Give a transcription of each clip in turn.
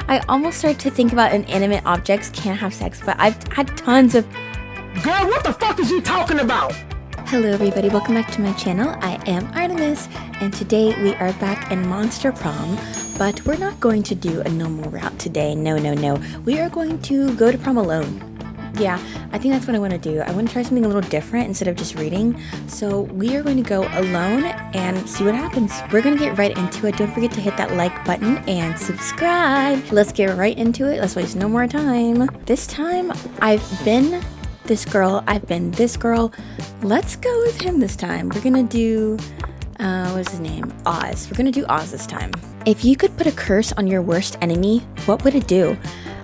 I almost started to think about inanimate objects can't have sex, but I've had tons of... Girl, what the fuck is you talking about? Hello everybody, welcome back to my channel. I am Artemis, and today we are back in Monster Prom, but we're not going to do a normal route today. No. We are going to go to prom alone. Yeah, I think that's what I want to do. I want to try something a little different instead of just reading. So we are going to go alone and see what happens. We're going to get right into it. Don't forget to hit that like button and subscribe. Let's get right into it. Let's waste no more time. This time, I've been this girl. I've been this girl. Let's go with him this time. We're going to do, what's his name? Oz. We're going to do Oz this time. If you could put a curse on your worst enemy, what would it do?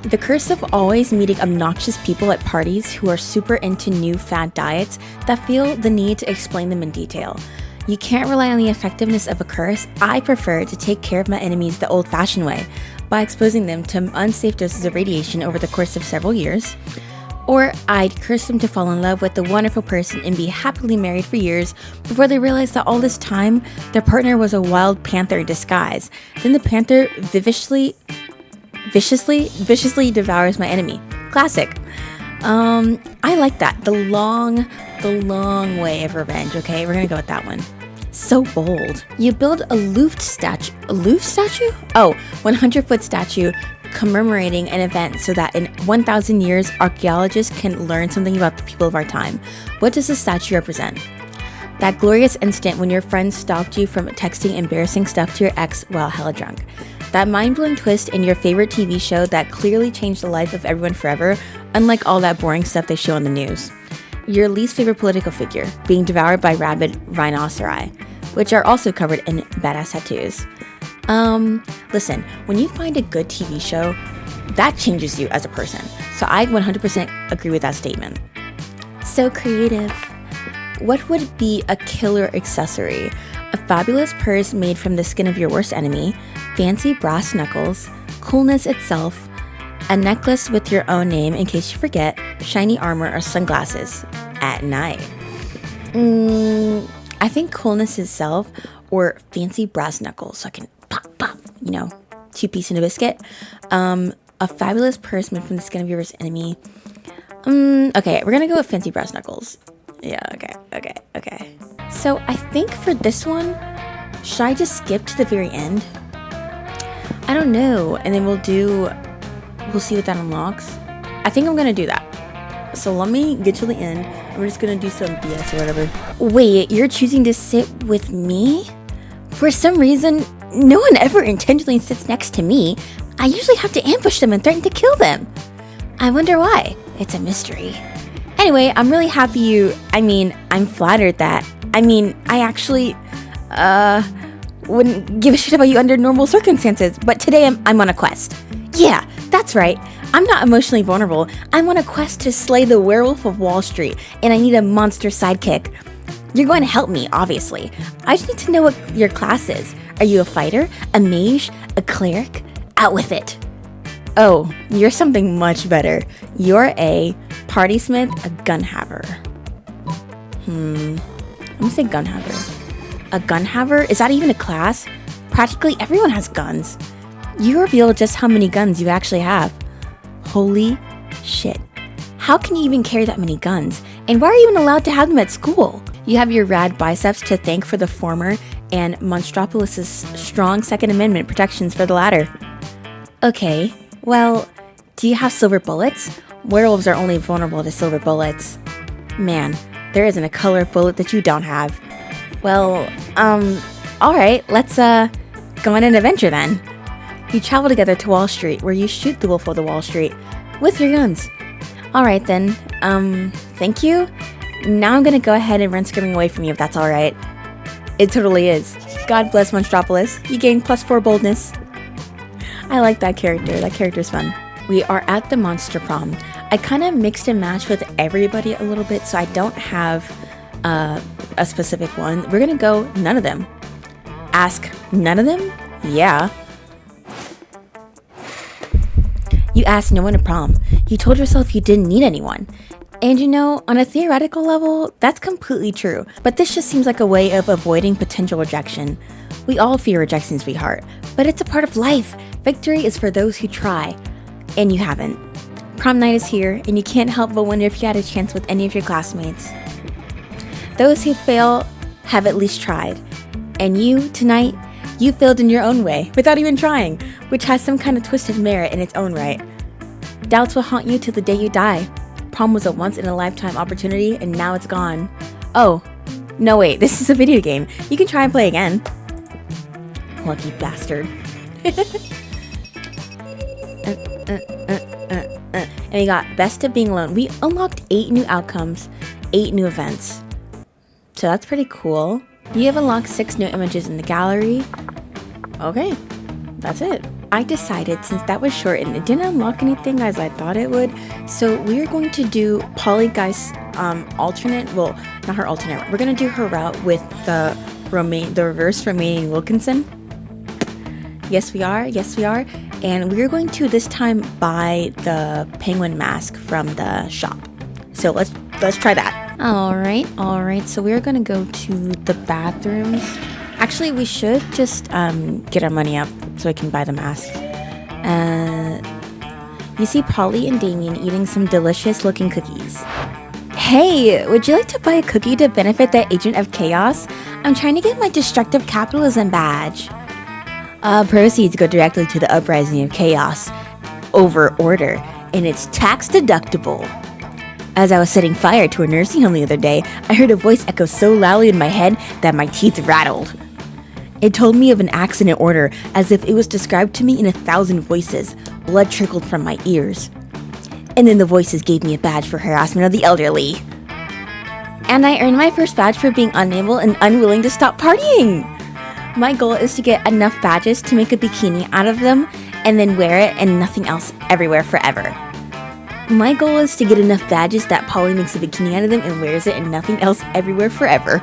The curse of always meeting obnoxious people at parties who are super into new fad diets that feel the need to explain them in detail. You can't rely on the effectiveness of a curse. I prefer to take care of my enemies the old-fashioned way, by exposing them to unsafe doses of radiation over the course of several years. Or I'd curse them to fall in love with the wonderful person and be happily married for years before they realize that all this time, their partner was a wild panther in disguise. Then the panther viciously devours my enemy. Classic. I like that. The long way of revenge. Okay, we're gonna go with that one. So bold. You build a Luft statue? Oh, 100-foot statue commemorating an event so that in 1,000 years, archaeologists can learn something about the people of our time. What does the statue represent? That glorious instant when your friend stopped you from texting embarrassing stuff to your ex while hella drunk. That mind-blowing twist in your favorite TV show that clearly changed the life of everyone forever, unlike all that boring stuff they show on the news. Your least favorite political figure, being devoured by rabid rhinoceri, which are also covered in badass tattoos. Listen, when you find a good TV show, that changes you as a person. So I 100% agree with that statement. So creative. What would be a killer accessory? A fabulous purse made from the skin of your worst enemy, fancy brass knuckles, coolness itself, a necklace with your own name in case you forget, shiny armor or sunglasses at night. I think coolness itself or fancy brass knuckles so I can pop, you know, 2-piece in a biscuit. A fabulous purse made from the skin of your worst enemy. Okay, we're gonna go with fancy brass knuckles. Yeah, okay. So I think for this one, should I just skip to the very end? I don't know. And then we'll see what that unlocks. I think I'm gonna do that. So let me get to the end. We're just gonna do some BS or whatever. Wait, you're choosing to sit with me? For some reason, no one ever intentionally sits next to me. I usually have to ambush them and threaten to kill them. I wonder why. It's a mystery. Anyway, I'm really happy I'm flattered that, I actually, wouldn't give a shit about you under normal circumstances, but today I'm on a quest. Yeah, that's right. I'm not emotionally vulnerable. I'm on a quest to slay the werewolf of Wall Street, and I need a monster sidekick. You're going to help me, obviously. I just need to know what your class is. Are you a fighter, a mage, a cleric? Out with it. Oh, you're something much better. You're a party smith, a gun haver. I'm gonna say gun haver. A gun haver? Is that even a class? Practically everyone has guns. You reveal just how many guns you actually have. Holy shit. How can you even carry that many guns? And why are you even allowed to have them at school? You have your rad biceps to thank for the former and Monstropolis' strong Second Amendment protections for the latter. Okay, well, do you have silver bullets? Werewolves are only vulnerable to silver bullets. Man, there isn't a color of bullet that you don't have. Well, alright, let's, go on an adventure then. You travel together to Wall Street, where you shoot the Wolf of the Wall Street with your guns. Alright then, thank you. Now I'm gonna go ahead and run screaming away from you if that's alright. It totally is. God bless Monstropolis. You gain +4 boldness. I like that character. That character's fun. We are at the Monster Prom. I kind of mixed and matched with everybody a little bit, so I don't have a specific one. We're gonna go none of them. Ask none of them? Yeah. You asked no one to prom. You told yourself you didn't need anyone. And you know, on a theoretical level, that's completely true. But this just seems like a way of avoiding potential rejection. We all fear rejection, sweetheart, but it's a part of life. Victory is for those who try, and you haven't. Prom night is here, and you can't help but wonder if you had a chance with any of your classmates. Those who fail have at least tried. And you, tonight, you failed in your own way, without even trying, which has some kind of twisted merit in its own right. Doubts will haunt you till the day you die. Prom was a once-in-a-lifetime opportunity, and now it's gone. Oh, no wait, this is a video game. You can try and play again. Lucky bastard. And we got Best of Being Alone. We unlocked 8 new outcomes, 8 new events. So that's pretty cool. You have unlocked 6 new images in the gallery. Okay, that's it. I decided since that was short and it didn't unlock anything as I thought it would, so we're going to do Polly Guy's alternate, well, not her alternate, we're going to do her route with the reverse Romanian Wilkinson. Yes, we are. And we're going to this time buy the penguin mask from the shop. So let's try that. All right. So we're gonna go to the bathrooms. Actually, we should just get our money up so I can buy the mask. You see Polly and Damien eating some delicious looking cookies. Hey, would you like to buy a cookie to benefit the Agent of Chaos? I'm trying to get my destructive capitalism badge. Proceeds go directly to the Uprising of Chaos over order, and it's tax deductible. As I was setting fire to a nursing home the other day, I heard a voice echo so loudly in my head that my teeth rattled. It told me of an accident order as if it was described to me in 1,000 voices. Blood trickled from my ears. And then the voices gave me a badge for harassment of the elderly. And I earned my first badge for being unable and unwilling to stop partying. My goal is to get enough badges to make a bikini out of them and then wear it and nothing else everywhere forever. My goal is to get enough badges that Polly makes a bikini out of them and wears it and nothing else everywhere forever.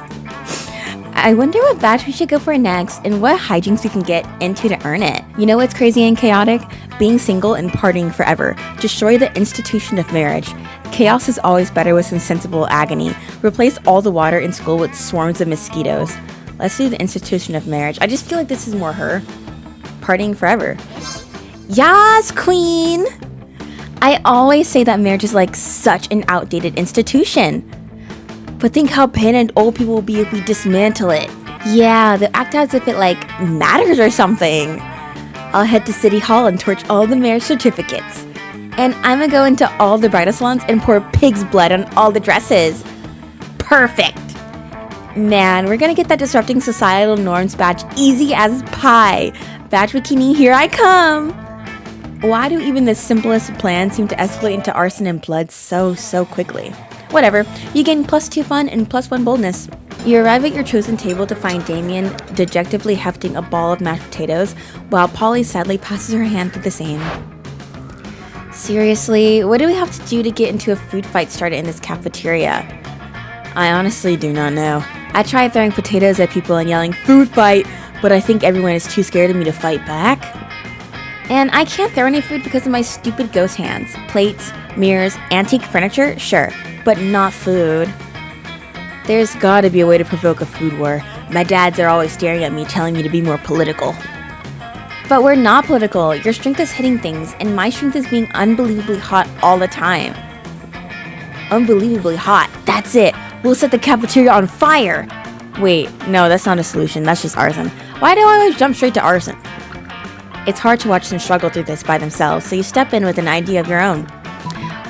I wonder what badge we should go for next and what hijinks we can get into to earn it. You know what's crazy and chaotic? Being single and partying forever. Destroy the institution of marriage. Chaos is always better with some sensible agony. Replace all the water in school with swarms of mosquitoes. Let's do the institution of marriage. I just feel like this is more her. Partying forever. Yas, queen! I always say that marriage is like such an outdated institution. But think how panicked old people will be if we dismantle it. Yeah, they'll act as if it like matters or something. I'll head to City Hall and torch all the marriage certificates. And I'm gonna go into all the bridal salons and pour pig's blood on all the dresses. Perfect. Man, we're gonna get that disrupting societal norms badge easy as pie. Badge bikini, here I come. Why do even the simplest plans seem to escalate into arson and blood so quickly? Whatever, you gain +2 fun and +1 boldness. You arrive at your chosen table to find Damien dejectedly hefting a ball of mashed potatoes, while Polly sadly passes her hand through the same. Seriously, what do we have to do to get into a food fight started in this cafeteria? I honestly do not know. I tried throwing potatoes at people and yelling, "Food fight!" but I think everyone is too scared of me to fight back. And I can't throw any food because of my stupid ghost hands. Plates, mirrors, antique furniture, sure, but not food. There's gotta be a way to provoke a food war. My dads are always staring at me, telling me to be more political. But we're not political. Your strength is hitting things, and my strength is being unbelievably hot all the time. Unbelievably hot, that's it. We'll set the cafeteria on fire. Wait, no, that's not a solution. That's just arson. Why do I always jump straight to arson? It's hard to watch them struggle through this by themselves, so you step in with an idea of your own.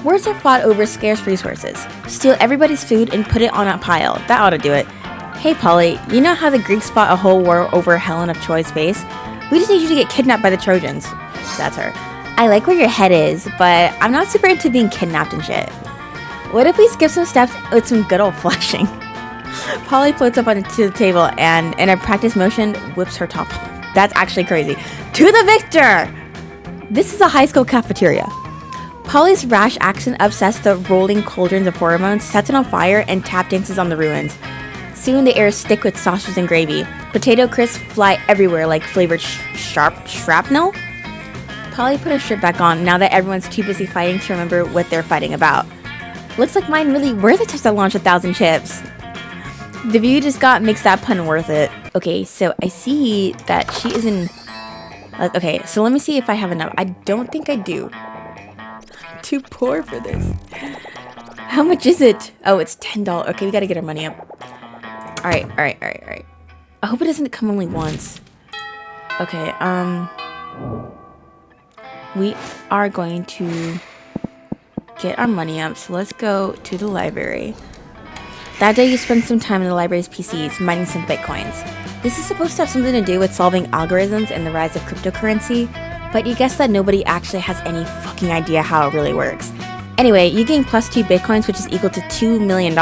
Wars are fought over scarce resources. Steal everybody's food and put it on a pile. That ought to do it. Hey, Polly, you know how the Greeks fought a whole war over Helen of Troy's face? We just need you to get kidnapped by the Trojans. That's her. I like where your head is, but I'm not super into being kidnapped and shit. What if we skip some steps with some good old flashing? Polly floats up onto the table and, in a practice motion, whips her top off. That's actually crazy. To the victor! This is a high school cafeteria. Polly's rash action upsets the rolling cauldrons of hormones, sets it on fire, and tap dances on the ruins. Soon the air is thick with sausages and gravy. Potato crisps fly everywhere like flavored shrapnel. Polly put her shirt back on now that everyone's too busy fighting to remember what they're fighting about. Looks like mine really were the test that launched 1,000 chips. The view you just got makes that pun worth it. Okay, so I see that she is in... Okay, so let me see if I have enough. I don't think I do. I'm too poor for this. How much is it? Oh, it's $10. Okay, we gotta get our money up. All right. I hope it doesn't come only once. Okay, we are going to get our money up, so let's go to the library. That day you spend some time in the library's PCs mining some bitcoins. This is supposed to have something to do with solving algorithms and the rise of cryptocurrency, but you guess that nobody actually has any fucking idea how it really works. Anyway, you gain +2 bitcoins, which is equal to $2 million,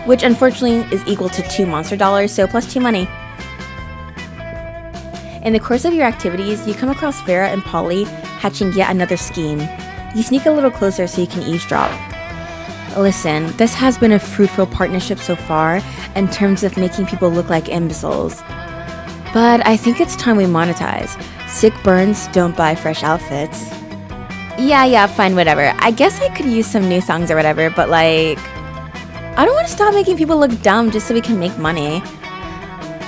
which unfortunately is equal to 2 monster dollars, so +2 money. In the course of your activities, you come across Vera and Polly hatching yet another scheme. You sneak a little closer so you can eavesdrop. Listen, this has been a fruitful partnership so far in terms of making people look like imbeciles. But I think it's time we monetize. Sick burns don't buy fresh outfits. Yeah, fine, whatever. I guess I could use some new thongs or whatever, but like, I don't want to stop making people look dumb just so we can make money.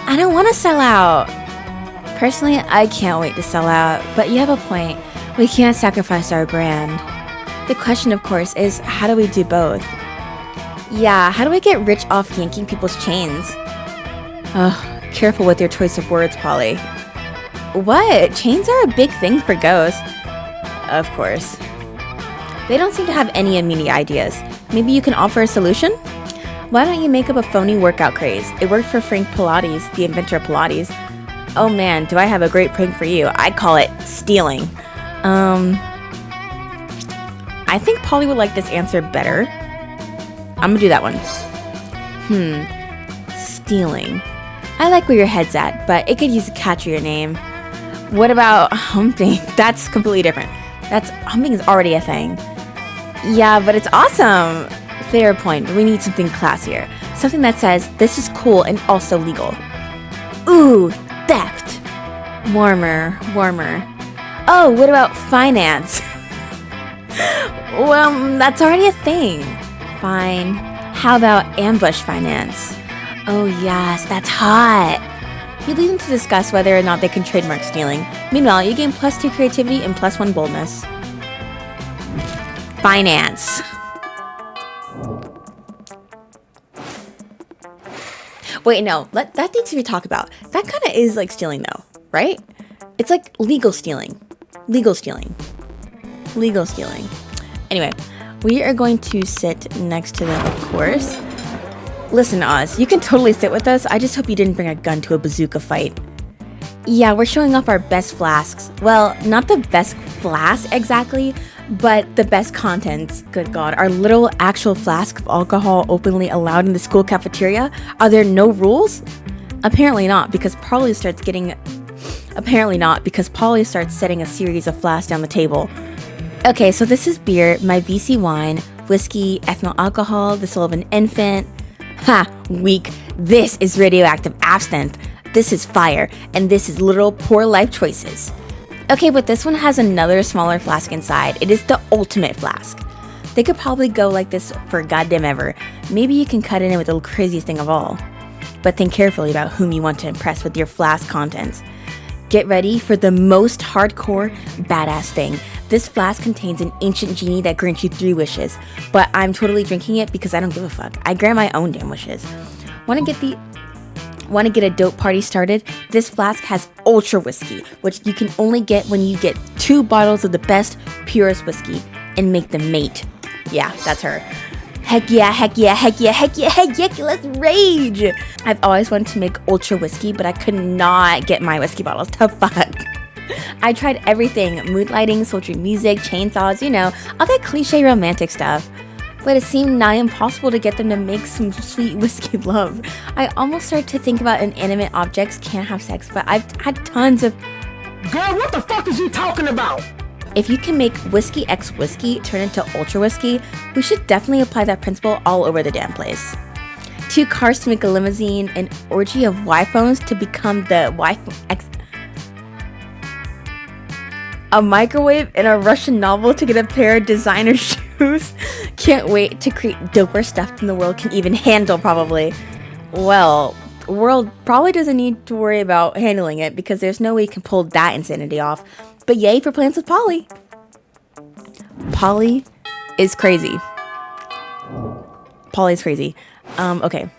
I don't want to sell out. Personally, I can't wait to sell out, but you have a point. We can't sacrifice our brand. The question, of course, is how do we do both? Yeah, how do we get rich off yanking people's chains? Ugh, careful with your choice of words, Polly. What? Chains are a big thing for ghosts. Of course. They don't seem to have any immediate ideas. Maybe you can offer a solution? Why don't you make up a phony workout craze? It worked for Frank Pilates, the inventor of Pilates. Oh man, do I have a great prank for you. I call it stealing. I think Polly would like this answer better. I'm gonna do that one. Stealing. I like where your head's at, but it could use a catchier name. What about humping? That's completely different. Humping is already a thing. Yeah, but it's awesome. Fair point. We need something classier. Something that says, this is cool and also legal. Ooh, theft. Warmer. Oh, what about finance? Well, that's already a thing. Fine. How about ambush finance? Oh yes, that's hot. You lead them to discuss whether or not they can trademark stealing. Meanwhile, you gain +2 creativity and +1 boldness. Finance. Wait, no, that needs to be talked about. That kind of is like stealing though, right? It's like legal stealing. Anyway, we are going to sit next to them, of course. Listen, Oz, you can totally sit with us. I just hope you didn't bring a gun to a bazooka fight. Yeah, we're showing off our best flasks. Well, not the best flask exactly, but the best contents. Good God, are literal actual flasks of alcohol openly allowed in the school cafeteria? Are there no rules? Apparently not, because Polly starts setting a series of flasks down the table. Okay, so this is beer, my VC wine, whiskey, ethyl alcohol, the soul of an infant. Ha, weak. This is radioactive absinthe. This is fire, and this is literal poor life choices. Okay, but this one has another smaller flask inside. It is the ultimate flask. They could probably go like this for goddamn ever. Maybe you can cut it in with the craziest thing of all. But think carefully about whom you want to impress with your flask contents. Get ready for the most hardcore, badass thing. This flask contains an ancient genie that grants you 3 wishes, but I'm totally drinking it because I don't give a fuck. I grant my own damn wishes. Want to get a dope party started? This flask has ultra whiskey, which you can only get when you get 2 bottles of the best, purest whiskey and make them mate. Yeah, that's her. Heck yeah, let's rage! I've always wanted to make ultra whiskey, but I could not get my whiskey bottles to fuck. I tried everything, mood lighting, sultry music, chainsaws, all that cliche romantic stuff. But it seemed nigh impossible to get them to make some sweet whiskey love. I almost started to think about inanimate objects can't have sex, but I've had tons of... Girl, what the fuck is you talking about? If you can make whiskey x whiskey turn into ultra whiskey, we should definitely apply that principle all over the damn place. 2 cars to make a limousine, an orgy of Y-phones to become the Y-phone X... A microwave and a Russian novel to get a pair of designer shoes. Can't wait to create doper stuff than the world can even handle, probably. Well, world probably doesn't need to worry about handling it because there's no way you can pull that insanity off. But yay for plans with Polly. Polly is crazy. Polly's crazy. Okay.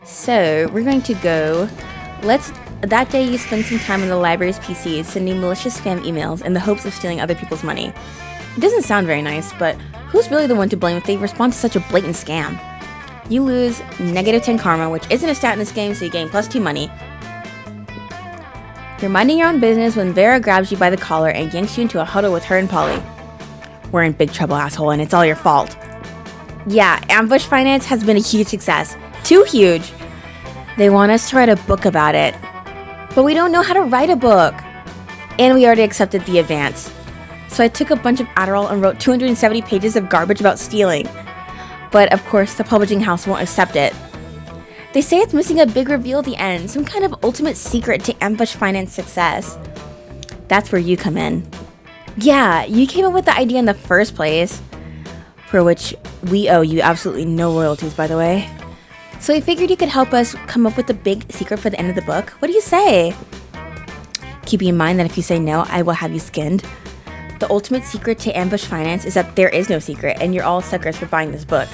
So we're going to go. That day you spend some time on the library's PCs sending malicious spam emails in the hopes of stealing other people's money. It doesn't sound very nice, but who's really the one to blame if they respond to such a blatant scam? You lose -10 karma, which isn't a stat in this game, so you gain +2 money. You're minding your own business when Vera grabs you by the collar and yanks you into a huddle with her and Polly. We're in big trouble, asshole, and it's all your fault. Yeah, Ambush Finance has been a huge success. Too huge. They want us to write a book about it. But we don't know how to write a book. And we already accepted the advance. So I took a bunch of Adderall and wrote 270 pages of garbage about stealing. But of course, the publishing house won't accept it. They say it's missing a big reveal at the end, some kind of ultimate secret to Ambush Finance success. That's where you come in. Yeah, you came up with the idea in the first place, for which we owe you absolutely no royalties, by the way. So I figured you could help us come up with the big secret for the end of the book. What do you say? Keeping in mind that if you say no, I will have you skinned. The ultimate secret to Ambush Finance is that there is no secret, and you're all suckers for buying this book.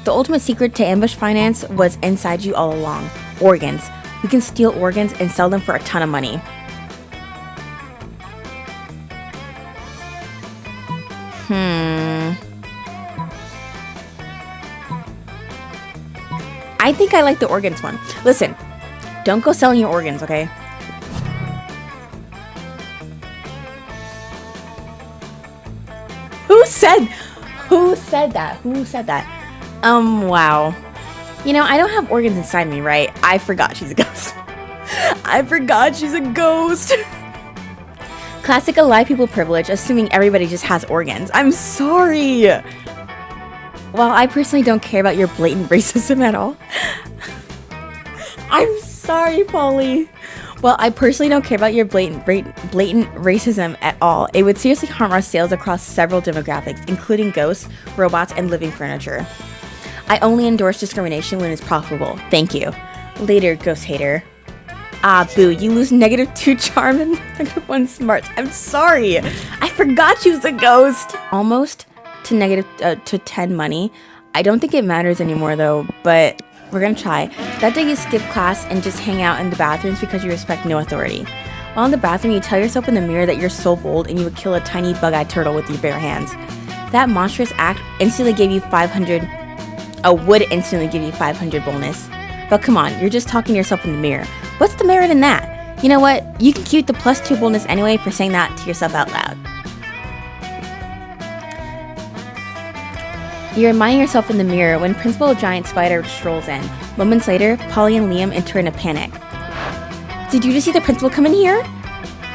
The ultimate secret to Ambush Finance was inside you all along. Organs. We can steal organs and sell them for a ton of money. I think I like the organs one. Listen, don't go selling your organs, okay? Who said that? Wow. You know, I don't have organs inside me, right? I forgot she's a ghost. Classic alive people privilege, assuming everybody just has organs. I'm sorry. Well, I personally don't care about your blatant racism at all. I'm sorry, Polly. Well, I personally don't care about your blatant racism at all. It would seriously harm our sales across several demographics, including ghosts, robots, and living furniture. I only endorse discrimination when it's profitable. Thank you. Later, ghost hater. Ah, boo, you lose -2 charm and -1 smarts. I'm sorry. I forgot she was a ghost. Almost to 10 money. I don't think it matters anymore, though, but we're gonna try. That day you skip class and just hang out in the bathrooms because you respect no authority. While in the bathroom, you tell yourself in the mirror that you're so bold and you would kill a tiny bug-eyed turtle with your bare hands. That monstrous act instantly gave you 500... would instantly give you 500 bonus. But come on, you're just talking to yourself in the mirror. What's the merit in that? You know what? You can keep the +2 bonus anyway for saying that to yourself out loud. You're admiring yourself in the mirror when Principal Giant Spider strolls in. Moments later, Polly and Liam enter in a panic. Did you just see the principal come in here?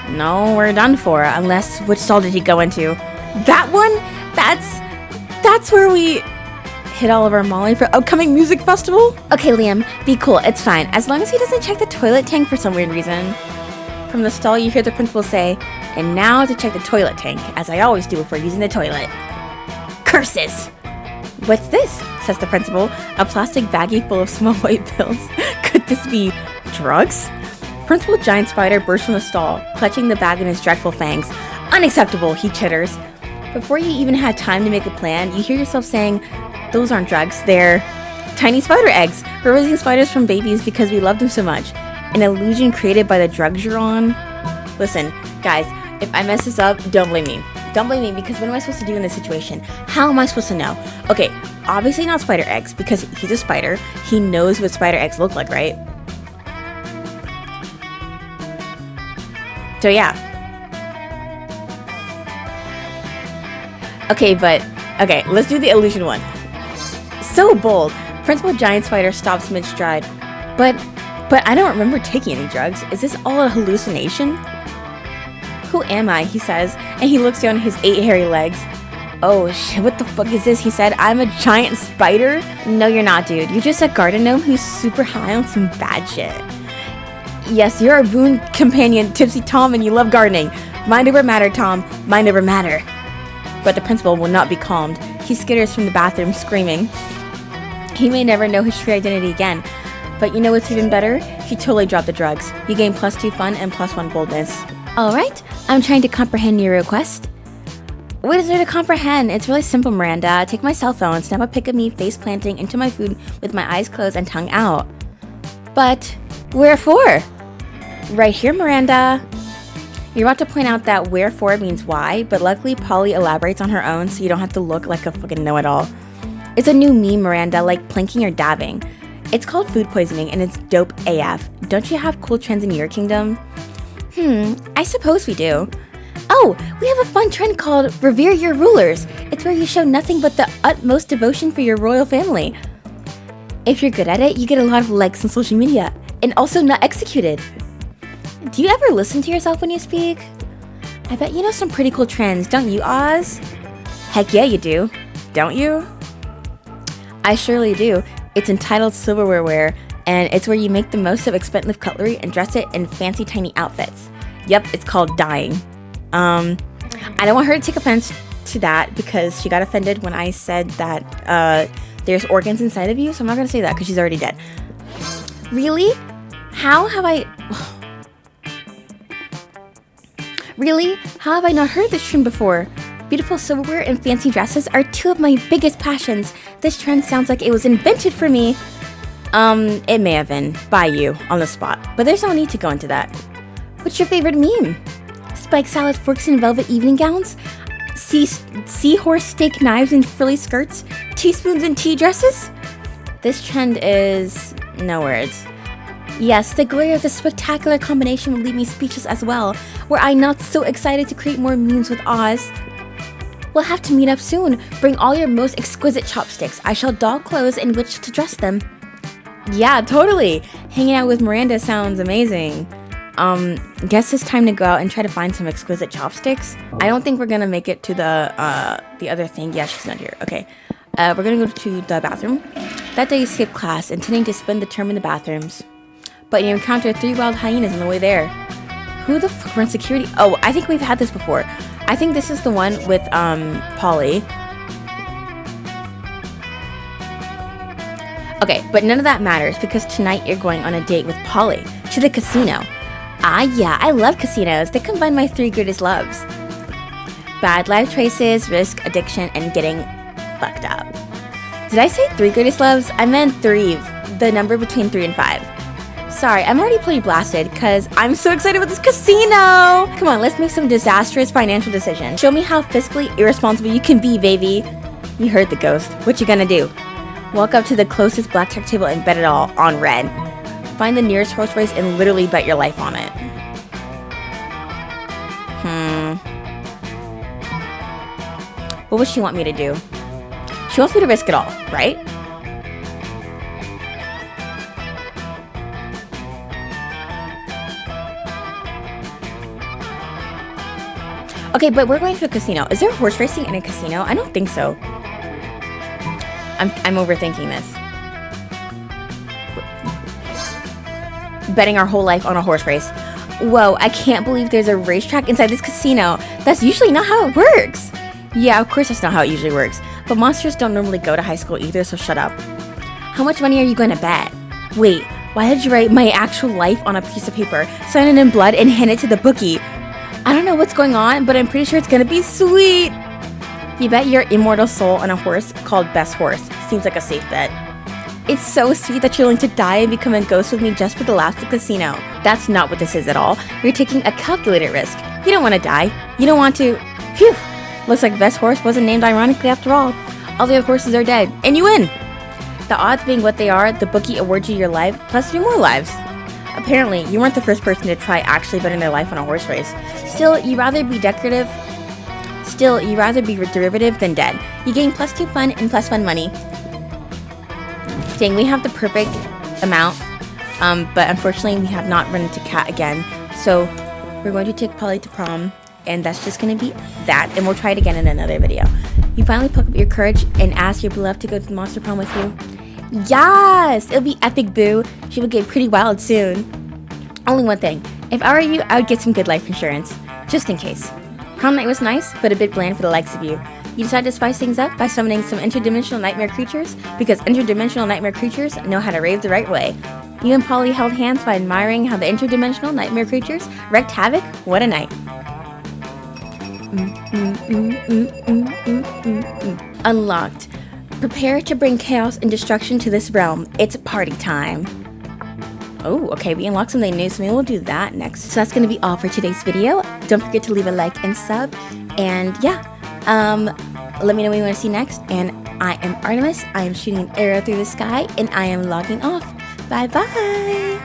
No, we're done for, unless... Which stall did he go into? That one? That's where we... hit all of our Molly for upcoming music festival? Okay, Liam, be cool, it's fine. As long as he doesn't check the toilet tank for some weird reason. From the stall, you hear the principal say, and now to check the toilet tank, as I always do before using the toilet. Curses! What's this? Says the principal, a plastic baggie full of small white pills. Could this be drugs? Principal Giant Spider bursts from the stall, clutching the bag in his dreadful fangs. Unacceptable, he chitters. Before you even had time to make a plan, you hear yourself saying, those aren't drugs, they're tiny spider eggs. We're raising spiders from babies because we love them so much. An illusion created by the drugs you're on. Listen, guys, if I mess this up, don't blame me. Don't blame me, because what am I supposed to do in this situation? How am I supposed to know? Okay, obviously not spider eggs, because he's a spider. He knows what spider eggs look like, right? So yeah. Okay, let's do the illusion one. So bold. Principal Giant Spider stops mid-stride. But I don't remember taking any drugs. Is this all a hallucination? Who am I? He says, and he looks down at his 8 hairy legs. Oh shit, what the fuck is this? He said, I'm a giant spider? No, you're not, dude. You're just a garden gnome who's super high on some bad shit. Yes, you're a boon companion, Tipsy Tom, and you love gardening. Mind over matter, Tom. Mind over matter. But the principal will not be calmed. He skitters from the bathroom, screaming. He may never know his true identity again. But you know what's even better? She totally dropped the drugs. You gain +2 fun and +1 boldness. Alright, I'm trying to comprehend your request. What is there to comprehend? It's really simple, Miranda. Take my cell phone, snap a pic of me face planting into my food with my eyes closed and tongue out. But where for? Right here, Miranda. You're about to point out that where for means why, but luckily Polly elaborates on her own so you don't have to look like a fucking know-it-all. It's a new meme, Miranda, like planking or dabbing. It's called food poisoning and it's dope AF. Don't you have cool trends in your kingdom? I suppose we do. Oh, we have a fun trend called Revere Your Rulers. It's where you show nothing but the utmost devotion for your royal family. If you're good at it, you get a lot of likes on social media, and also not executed. Do you ever listen to yourself when you speak? I bet you know some pretty cool trends, don't you, Oz? Heck yeah, you do. Don't you? I surely do. It's entitled Silverware Wear, and it's where you make the most of expensive cutlery and dress it in fancy tiny outfits. Yep, it's called dyeing. I don't want her to take offense to that because she got offended when I said that there's organs inside of you, so I'm not going to say that because she's already dead. Really? How have I not heard this trend before? Beautiful silverware and fancy dresses are two of my biggest passions. This trend sounds like it was invented for me. It may have been by you on the spot, but there's no need to go into that. What's your favorite meme? Spiked salad forks and velvet evening gowns? Seahorse steak knives and frilly skirts? Teaspoons and tea dresses? This trend is... no words. Yes, the glory of this spectacular combination will leave me speechless as well. Were I not so excited to create more memes with Oz? We'll have to meet up soon. Bring all your most exquisite chopsticks. I shall doll clothes in which to dress them. Yeah, totally. Hanging out with Miranda sounds amazing. Guess it's time to go out and try to find some exquisite chopsticks. I don't think we're gonna make it to the other thing. Yeah, she's not here. Okay. We're gonna go to the bathroom. That day you skip class, intending to spend the term in the bathrooms. But you encounter 3 wild hyenas on the way there. Who the fuck runs security? Oh, I think we've had this before. I think this is the one with, Polly. Okay, but none of that matters because tonight you're going on a date with Polly to the casino. Ah, yeah, I love casinos. They combine my 3 greatest loves. Bad life choices, risk, addiction, and getting fucked up. Did I say 3 greatest loves? I meant 3, the number between 3 and 5. Sorry, I'm already pretty blasted because I'm so excited about this casino. Come on, let's make some disastrous financial decisions. Show me how fiscally irresponsible you can be, baby. You heard the ghost. What you gonna do? Walk up to the closest blackjack table and bet it all on red. Find the nearest horse race and literally bet your life on it. What would she want me to do? She wants me to risk it all, right? Okay, but we're going to a casino. Is there horse racing in a casino? I don't think so. I'm overthinking this. Betting our whole life on a horse race. Whoa, I can't believe there's a racetrack inside this casino. That's usually not how it works. Yeah, of course that's not how it usually works. But monsters don't normally go to high school either, so shut up. How much money are you going to bet? Wait, why did you write my actual life on a piece of paper, sign it in blood, and hand it to the bookie? I don't know what's going on, but I'm pretty sure it's gonna be sweet. You bet your immortal soul on a horse called Best Horse. Seems like a safe bet. It's so sweet that you're willing to die and become a ghost with me just for the laughs at the casino. That's not what this is at all. You're taking a calculated risk. You don't want to die. You don't want to... Phew! Looks like Best Horse wasn't named ironically after all. All the other horses are dead, and you win! The odds being what they are, the bookie awards you your life, plus 3 more lives. Apparently, you weren't the first person to try actually betting their life on a horse race. Still, you'd rather be derivative than dead. You gain plus 2 fun and plus 1 money. Dang, we have the perfect amount, but unfortunately we have not run into Cat again. So we're going to take Polly to prom, and that's just going to be that, and we'll try it again in another video. You finally pluck up your courage and ask your beloved to go to the monster prom with you. Yes! It'll be epic, boo. She will get pretty wild soon. Only one thing. If I were you, I would get some good life insurance. Just in case. Prom night was nice, but a bit bland for the likes of you. You decide to spice things up by summoning some interdimensional nightmare creatures, because interdimensional nightmare creatures know how to rave the right way. You and Polly held hands while admiring how the interdimensional nightmare creatures wreaked havoc. What a night. Unlocked. Prepare to bring chaos and destruction to this realm. It's party time. Oh, okay, we unlocked something new, so maybe we'll do that next. So that's going to be all for today's video. Don't forget to leave a like and sub. And yeah, let me know what you want to see next. And I am Artemis. I am shooting an arrow through the sky, and I am logging off. Bye-bye.